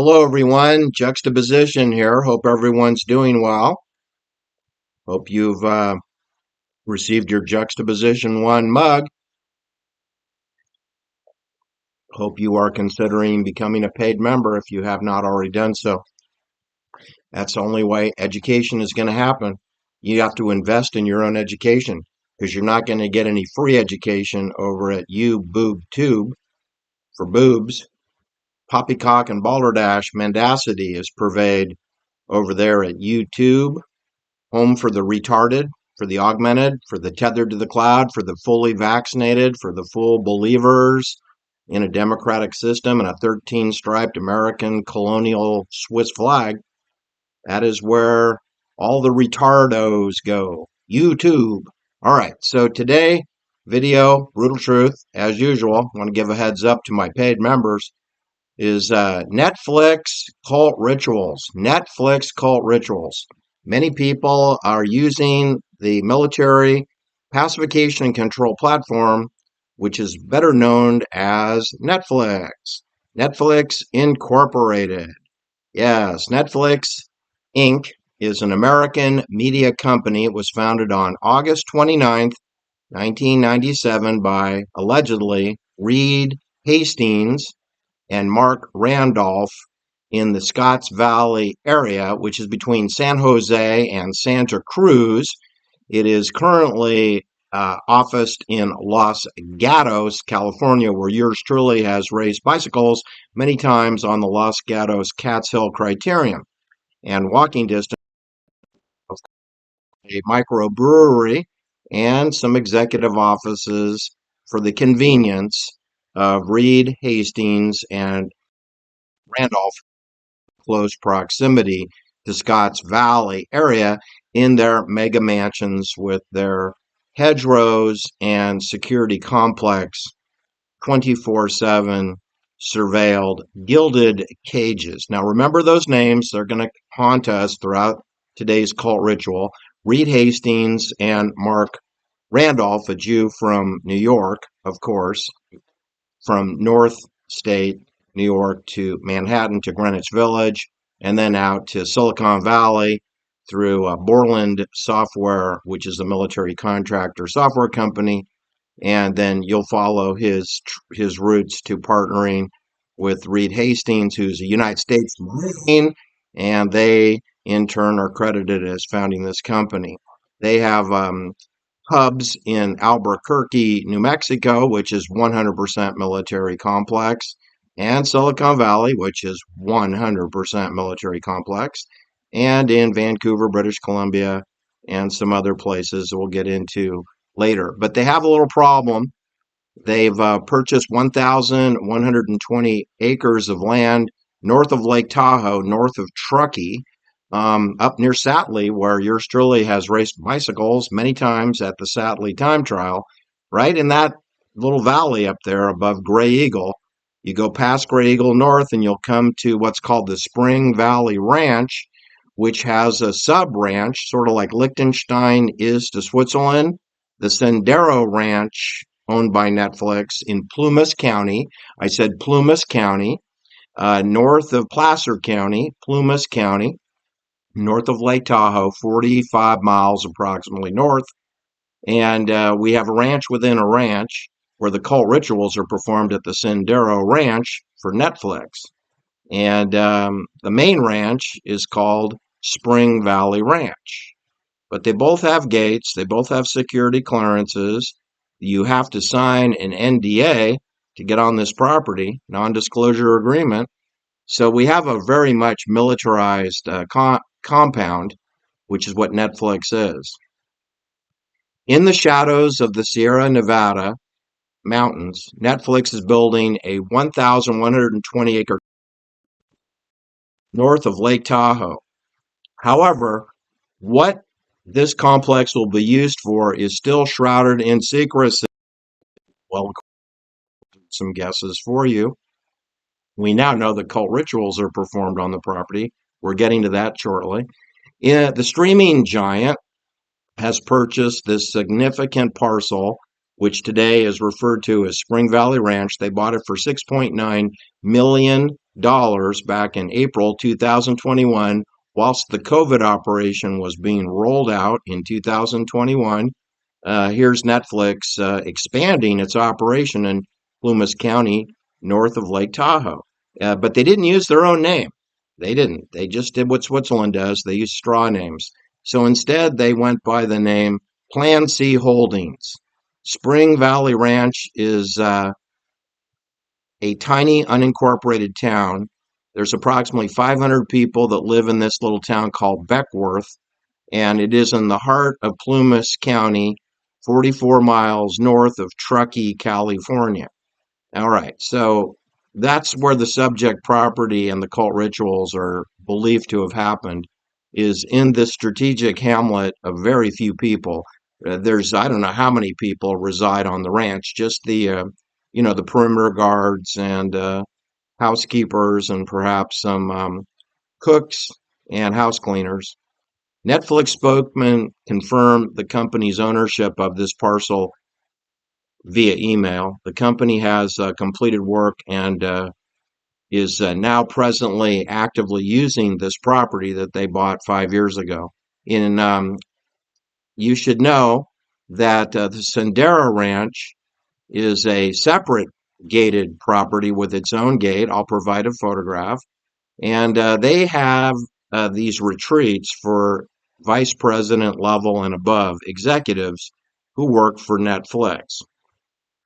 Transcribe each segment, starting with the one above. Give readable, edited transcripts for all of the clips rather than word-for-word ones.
Hello, everyone. Juxtaposition here. Hope everyone's doing well. Hope you've received your Juxtaposition 1 mug. Hope you are considering becoming a paid member if you have not already done so. That's the only way education is going to happen. You have to invest in your own education because you're not going to get any free education over at YouBoobTube for boobs. Poppycock and balderdash mendacity is pervade over there at YouTube. Home for the retarded, for the augmented, for the tethered to the cloud, for the fully vaccinated, for the full believers in a democratic system and a 13 striped American colonial Swiss flag. That is where all the retardos go. YouTube. All right, so today, video, brutal truth, as usual. I want to give a heads up to my paid members is Netflix cult rituals. Netflix cult rituals. Many people are using the military pacification and control platform, which is better known as Netflix. Netflix Incorporated. Yes, Netflix Inc. is an American media company. It was founded on August 29th, 1997 by allegedly Reed Hastings and Mark Randolph in the Scotts Valley area, which is between San Jose and Santa Cruz. It is currently officed in Los Gatos, California, where yours truly has raced bicycles many times on the Los Gatos Cat's Hill Criterium and walking distance of a microbrewery and some executive offices for the convenience of Reed Hastings and Randolph close proximity to Scotts Valley area in their mega mansions with their hedgerows and security complex 24/7 surveilled gilded cages. Now remember those names, they're going to haunt us throughout today's cult ritual. Reed Hastings and Mark Randolph, a Jew from New York, of course, from North State, New York to Manhattan to Greenwich Village, and then out to Silicon Valley through Borland Software, which is a military contractor software company, and then you'll follow his roots to partnering with Reed Hastings, who's a United States Marine, and they in turn are credited as founding this company. They have hubs in Albuquerque, New Mexico, which is 100% military complex, and Silicon Valley, which is 100% military complex, and in Vancouver, British Columbia, and some other places we'll get into later. But they have a little problem. They've purchased 1,120 acres of land north of Lake Tahoe, north of Truckee, up near Satley, where yours truly has raced bicycles many times at the Satley time trial, right in that little valley up there above Gray Eagle. You go past Gray Eagle North and you'll come to what's called the Spring Valley Ranch, which has a sub ranch, sort of like Liechtenstein is to Switzerland. The Sendero Ranch, owned by Netflix in Plumas County. I said Plumas County, north of Placer County, Plumas County, north of Lake Tahoe, 45 miles approximately north. And we have a ranch within a ranch where the cult rituals are performed at the Sendero Ranch for Netflix. And the main ranch is called Spring Valley Ranch. But they both have gates, they both have security clearances. You have to sign an NDA to get on this property, non disclosure agreement. So we have a very much militarized compound, which is what Netflix is. In the shadows of the Sierra Nevada mountains, Netflix is building a 1,120 acre north of Lake Tahoe. However, what this complex will be used for is still shrouded in secrecy. Well, some guesses for you. We now know that cult rituals are performed on the property. We're getting to that shortly. The streaming giant has purchased this significant parcel, which today is referred to as Spring Valley Ranch. They bought it for $6.9 million. back in April 2021, whilst the COVID operation was being rolled out in 2021. Here's Netflix expanding its operation in Plumas County, north of Lake Tahoe. But they didn't use their own name. They didn't. They just did what Switzerland does. They used straw names. So instead, they went by the name Plan C Holdings. Spring Valley Ranch is a tiny unincorporated town. There's approximately 500 people that live in this little town called Beckworth, and it is in the heart of Plumas County, 44 miles north of Truckee, California. All right, so that's where the subject property and the cult rituals are believed to have happened, is in this strategic hamlet of very few people. There's, I don't know how many people reside on the ranch, just the perimeter guards and housekeepers and perhaps some cooks and house cleaners. Netflix spokesman confirmed the company's ownership of this parcel via email. The company has completed work and is now presently actively using this property that they bought 5 years ago. You should know that the Sendero Ranch is a separate gated property with its own gate. I'll provide a photograph. And they have these retreats for vice president level and above executives who work for Netflix.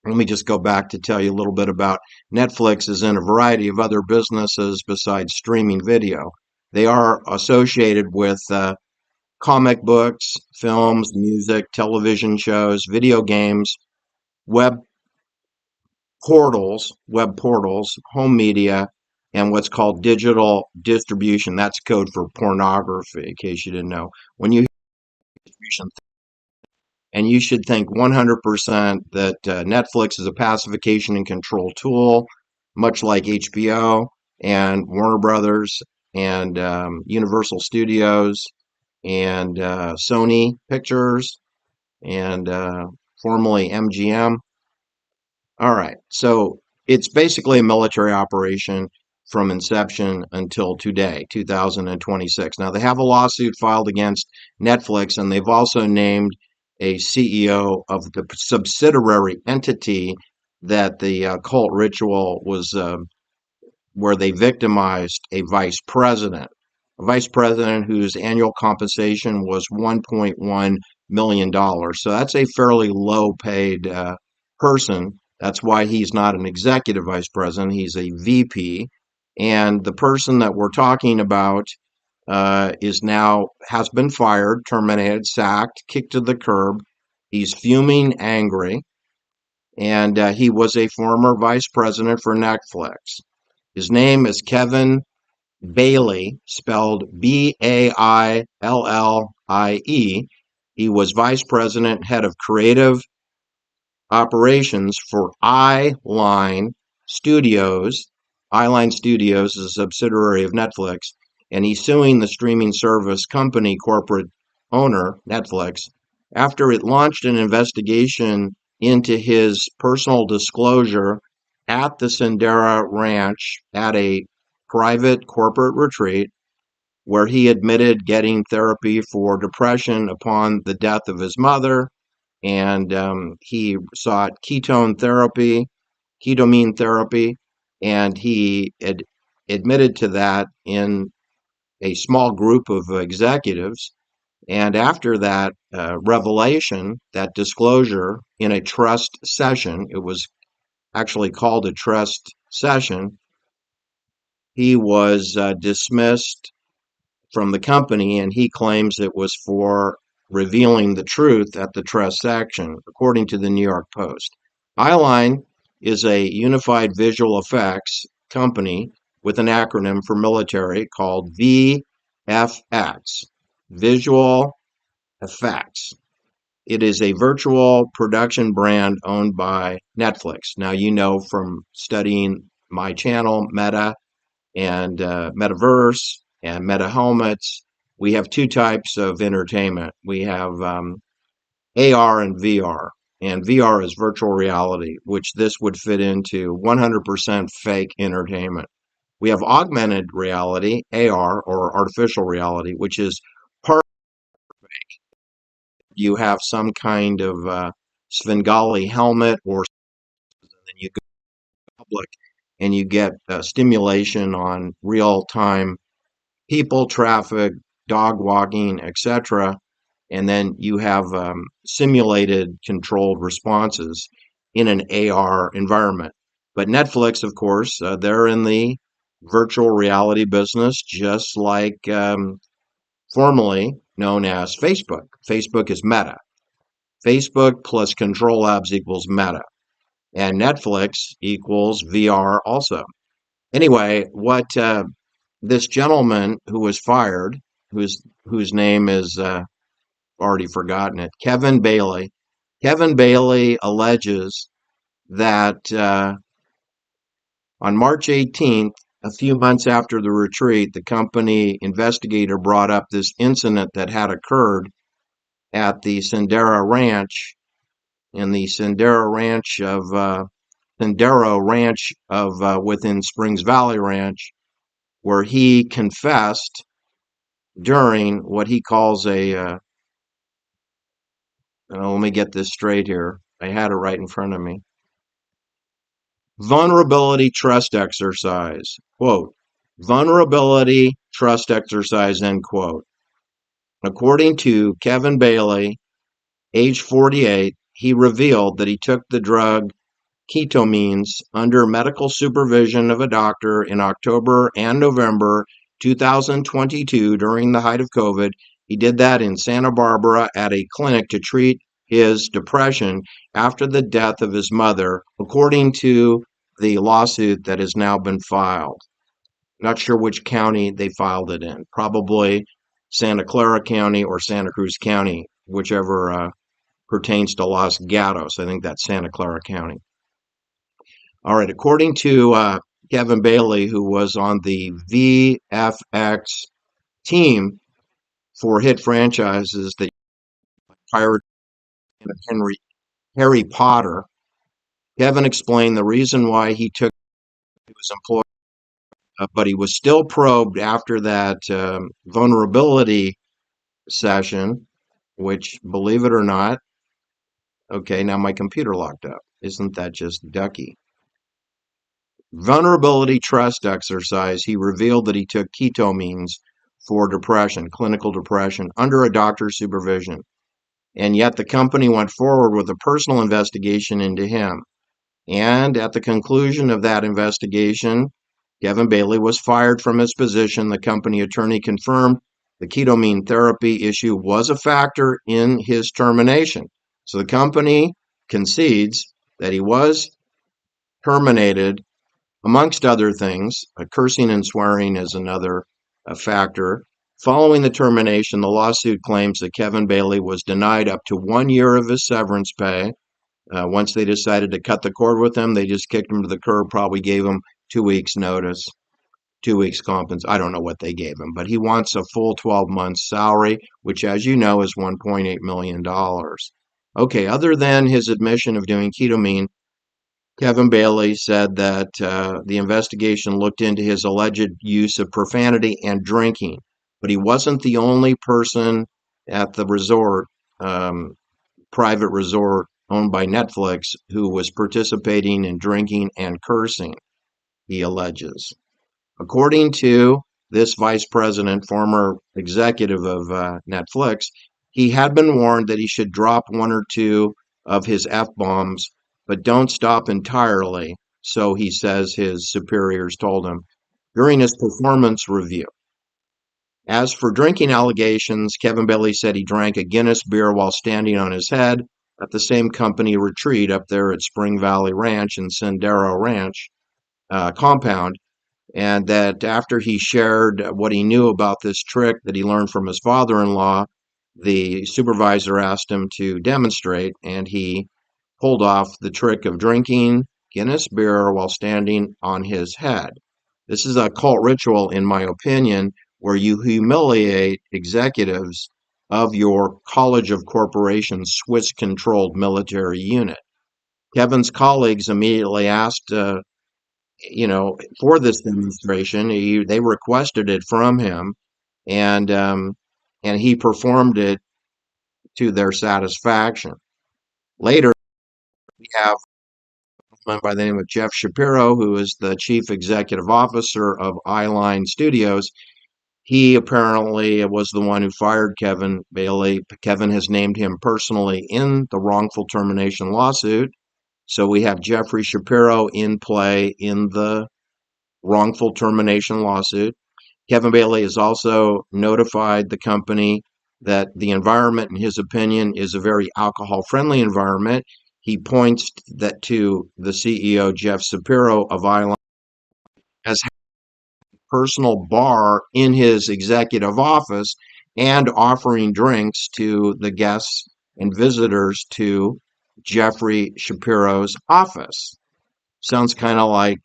Let me just go back to tell you a little bit about Netflix is in a variety of other businesses besides streaming video. They are associated with comic books, films, music, television shows, video games, web web portals, home media, and what's called digital distribution. That's code for pornography, in case you didn't know. When you hear distribution, and you should think 100% that Netflix is a pacification and control tool, much like HBO and Warner Brothers and Universal Studios and Sony Pictures and formerly MGM. All right. So it's basically a military operation from inception until today, 2026. Now, they have a lawsuit filed against Netflix, and they've also named a CEO of the subsidiary entity that the cult ritual was where they victimized a vice president whose annual compensation was $1.1 million. So that's a fairly low paid person. That's why he's not an executive vice president, he's a VP. And the person that we're talking about has been fired, terminated, sacked, kicked to the curb. He's fuming, angry, and he was a former vice president for Netflix. His name is Kevin Bailey, spelled Baillie. He was vice president, head of creative operations for Studios. Eyeline Studios is a subsidiary of Netflix, and he's suing the streaming service company corporate owner, Netflix, after it launched an investigation into his personal disclosure at the Sendero Ranch at a private corporate retreat where he admitted getting therapy for depression upon the death of his mother, and he sought ketamine therapy, and he admitted to that in a small group of executives. And after that revelation, that disclosure in a trust session, it was actually called a trust session, he was dismissed from the company, and he claims it was for revealing the truth at the trust action, according to the New York Post. Eyeline is a unified visual effects company with an acronym for military called VFX, Visual Effects. It is a virtual production brand owned by Netflix. Now, you know from studying my channel, Meta, and metaverse and meta helmets, we have two types of entertainment. We have AR and VR. And VR is virtual reality, which this would fit into 100% fake entertainment. We have augmented reality, AR, or artificial reality, which is part you have some kind of Svengali helmet, or then you go public and you get stimulation on real time people, traffic, dog walking, etc. And then you have simulated controlled responses in an AR environment. But Netflix, of course, they're in the virtual reality business, just like formerly known as Facebook. Facebook is Meta. Facebook plus Control Labs equals Meta. And Netflix equals VR also. Anyway, what this gentleman who was fired, whose name is already forgotten it, Kevin Bailey. Kevin Bailey alleges that on March 18th, a few months after the retreat, the company investigator brought up this incident that had occurred at the Sendero Ranch in the Sendero Ranch of within Springs Valley Ranch, where he confessed during what he calls let me get this straight here. I had it right in front of me. Vulnerability trust exercise. Quote, vulnerability trust exercise, end quote. According to Kevin Bailey, age 48, he revealed that he took the drug ketamines under medical supervision of a doctor in October and November 2022 during the height of COVID. He did that in Santa Barbara at a clinic to treat his depression after the death of his mother, according to the lawsuit that has now been filed. Not sure which county they filed it in. Probably Santa Clara County or Santa Cruz County, whichever pertains to Los Gatos. I think that's Santa Clara County. All right, according to Kevin Bailey, who was on the VFX team for hit franchises that Pirate and Harry Potter, Kevin explained the reason why he was employed, but he was still probed after that vulnerability session, which, believe it or not, okay, now my computer locked up. Isn't that just ducky? Vulnerability trust exercise, he revealed that he took ketamines for depression, clinical depression, under a doctor's supervision. And yet the company went forward with a personal investigation into him. And at the conclusion of that investigation, Kevin Bailey was fired from his position. The company attorney confirmed the ketamine therapy issue was a factor in his termination. So the company concedes that he was terminated. Amongst other things, cursing and swearing is another factor. Following the termination, the lawsuit claims that Kevin Bailey was denied up to 1 year of his severance pay. Once they decided to cut the cord with him, they just kicked him to the curb, probably gave him 2 weeks' notice, 2 weeks' compensation. I don't know what they gave him, but he wants a full 12 months salary, which, as you know, is $1.8 million. Okay, other than his admission of doing ketamine, Kevin Bailey said that the investigation looked into his alleged use of profanity and drinking, but he wasn't the only person at the resort, private resort owned by Netflix, who was participating in drinking and cursing, he alleges. According to this vice president, former executive of Netflix, he had been warned that he should drop one or two of his F-bombs, but don't stop entirely, so he says his superiors told him during his performance review. As for drinking allegations, Kevin Bailey said he drank a Guinness beer while standing on his head at the same company retreat up there at Spring Valley Ranch and Sendero Ranch compound, and that after he shared what he knew about this trick that he learned from his father-in-law, the supervisor asked him to demonstrate, and he pulled off the trick of drinking Guinness beer while standing on his head. This is a cult ritual, in my opinion, where you humiliate executives of your College of Corporations Swiss-controlled military unit. Kevin's colleagues immediately asked for this demonstration. They requested it from him, and he performed it to their satisfaction. Later, we have man by the name of Jeff Shapiro, who is the chief executive officer of Eyeline Studios. He apparently was the one who fired Kevin Bailey. Kevin has named him personally in the wrongful termination lawsuit. So we have Jeffrey Shapiro in play in the wrongful termination lawsuit. Kevin Bailey has also notified the company that the environment, in his opinion, is a very alcohol-friendly environment. He points that to the CEO, Jeff Shapiro of Island, as a personal bar in his executive office and offering drinks to the guests and visitors to Jeffrey Shapiro's office. Sounds kind of like,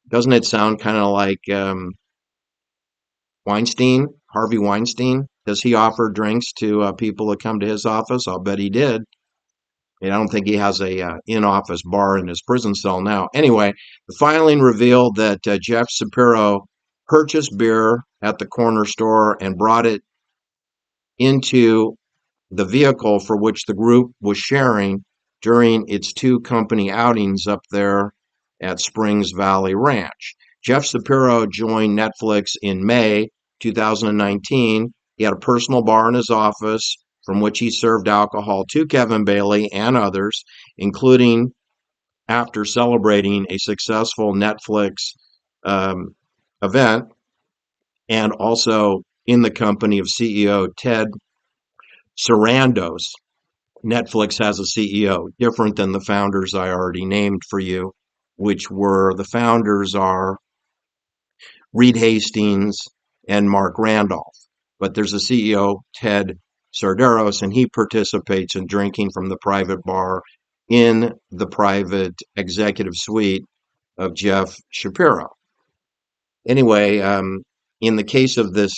doesn't it sound kind of like Weinstein, Harvey Weinstein? Does he offer drinks to people that come to his office? I'll bet he did. And I don't think he has a in-office bar in his prison cell now. Anyway, the filing revealed that Jeff Shapiro purchased beer at the corner store and brought it into the vehicle for which the group was sharing during its two company outings up there at Springs Valley Ranch. Jeff Shapiro joined Netflix in May 2019. He had a personal bar in his office from which he served alcohol to Kevin Bailey and others, including after celebrating a successful Netflix um, event, and also in the company of CEO Ted Sarandos. Netflix has a CEO different than the founders I already named for you, which were the founders are Reed Hastings and Mark Randolph. But there's a CEO, Ted Sarderos, and he participates in drinking from the private bar in the private executive suite of Jeff Shapiro. Anyway, in the case of this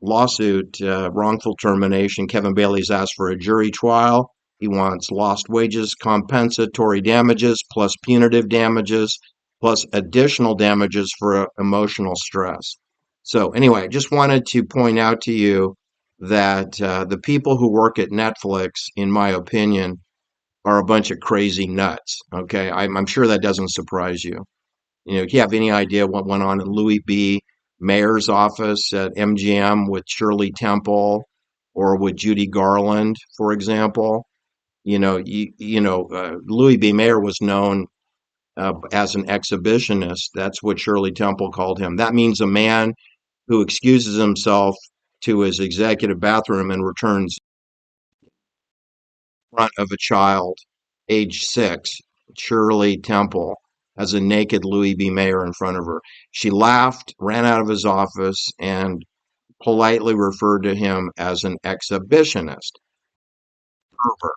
lawsuit, wrongful termination, Kevin Bailey's asked for a jury trial. He wants lost wages, compensatory damages, plus punitive damages, plus additional damages for emotional stress. So, anyway, I just wanted to point out to you that the people who work at Netflix, in my opinion, are a bunch of crazy nuts. Okay, I'm sure that doesn't surprise you. Do you have any idea what went on in Louis B. Mayer's office at MGM with Shirley Temple or with Judy Garland, for example? Louis B. Mayer was known as an exhibitionist. That's what Shirley Temple called him. That means a man who excuses himself to his executive bathroom and returns in front of a child, age 6. Shirley Temple has a naked Louis B. Mayer in front of her. She laughed, ran out of his office, and politely referred to him as an exhibitionist. Pervert.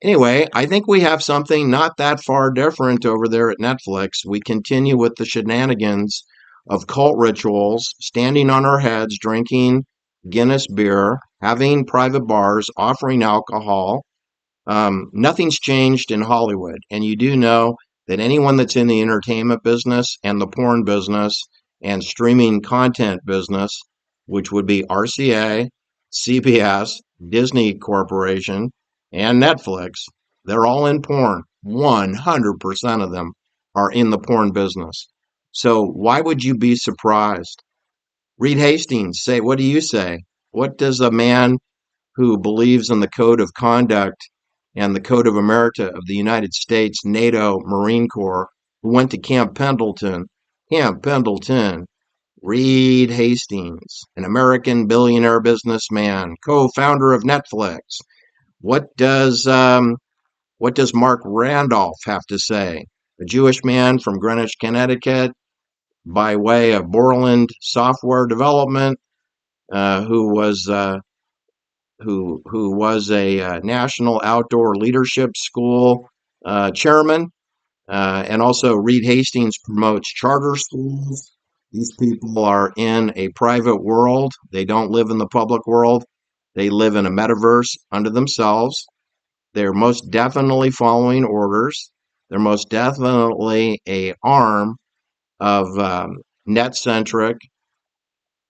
Anyway, I think we have something not that far different over there at Netflix. We continue with the shenanigans of cult rituals, standing on our heads, drinking Guinness beer, having private bars, offering alcohol. Nothing's changed in Hollywood. And you do know that anyone that's in the entertainment business and the porn business and streaming content business, which would be RCA, CBS, Disney Corporation, and Netflix, they're all in porn. 100% of them are in the porn business. So why would you be surprised? Reed Hastings, what do you say? What does a man who believes in the code of conduct and the code of America of the United States, NATO, Marine Corps, who went to Camp Pendleton, Reed Hastings, an American billionaire businessman, co-founder of Netflix. What does Mark Randolph have to say? A Jewish man from Greenwich, Connecticut, by way of Borland Software Development, who was a National Outdoor Leadership School chairman, and also Reed Hastings promotes charter schools. These people are in a private world. They don't live in the public world. They live in a metaverse unto themselves. They're most definitely following orders. They're most definitely a arm of net-centric,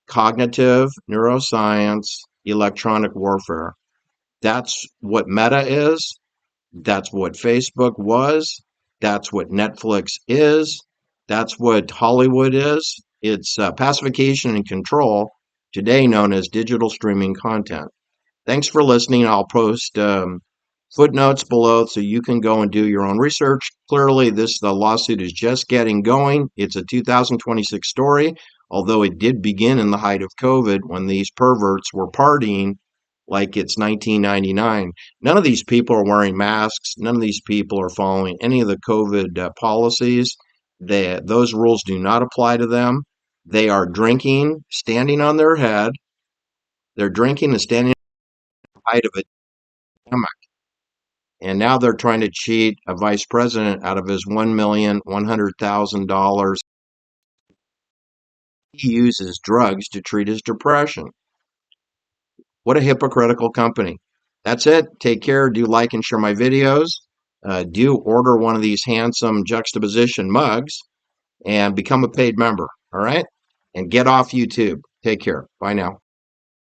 cognitive neuroscience, electronic warfare. That's what Meta is. That's what Facebook was. That's what Netflix is. That's what Hollywood is. It's pacification and control, today known as digital streaming content. Thanks for listening. I'll post footnotes below so you can go and do your own research. Clearly, the lawsuit is just getting going. It's a 2026 story, although it did begin in the height of COVID when these perverts were partying like it's 1999. None of these people are wearing masks. None of these people are following any of the COVID policies. Those rules do not apply to them. They are drinking, standing on their head. They're drinking and standing at the height of a pandemic. And now they're trying to cheat a vice president out of his $1,100,000. He uses drugs to treat his depression. What a hypocritical company. That's it. Take care. Do like and share my videos. Do order one of these handsome juxtaposition mugs and become a paid member. All right? And get off YouTube. Take care. Bye now.